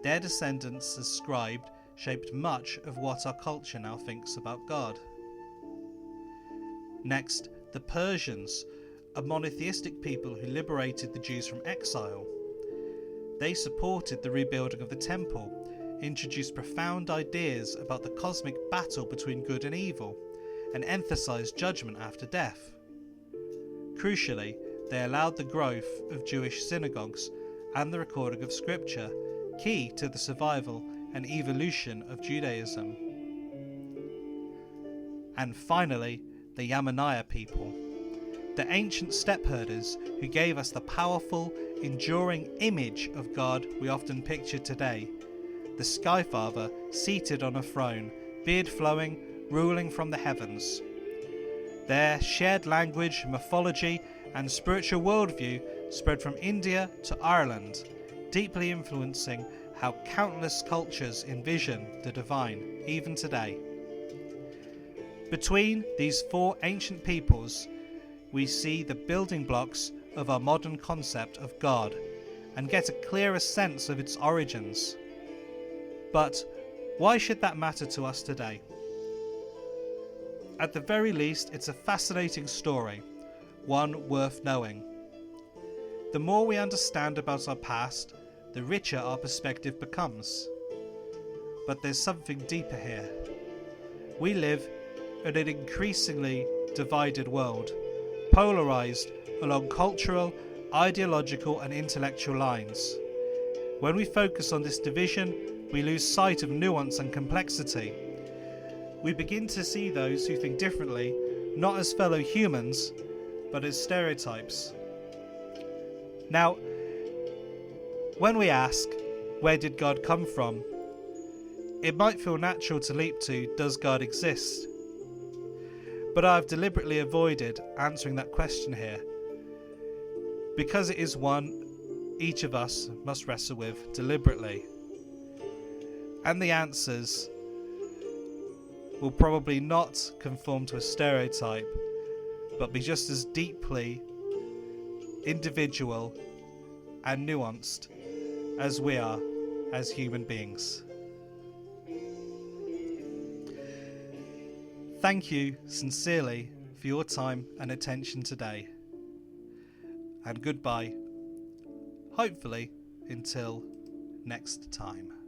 Their descendants as scribed shaped much of what our culture now thinks about God. Next, the Persians, a monotheistic people who liberated the Jews from exile. They supported the rebuilding of the temple, introduced profound ideas about the cosmic battle between good and evil, and emphasized judgment after death. Crucially, they allowed the growth of Jewish synagogues and the recording of scripture, key to the survival and evolution of Judaism. And finally, the Yamaniya people, the ancient steppe herders who gave us the powerful, enduring image of God we often picture today, the Sky Father seated on a throne, beard flowing, ruling from the heavens. Their shared language, mythology, and spiritual worldview spread from India to Ireland, deeply influencing how countless cultures envision the divine, even today. Between these four ancient peoples, we see the building blocks of our modern concept of God and get a clearer sense of its origins. But why should that matter to us today? At the very least, it's a fascinating story, one worth knowing. The more we understand about our past, the richer our perspective becomes. But there's something deeper here. We live in an increasingly divided world, polarized along cultural, ideological and intellectual lines. When we focus on this division, we lose sight of nuance and complexity. We begin to see those who think differently not as fellow humans, but as stereotypes. Now, when we ask, where did God come from? It might feel natural to leap to, does God exist? But I've deliberately avoided answering that question here, because it is one each of us must wrestle with deliberately. And the answers will probably not conform to a stereotype, but be just as deeply individual and nuanced as we are as human beings. Thank you sincerely for your time and attention today. And goodbye, hopefully until next time.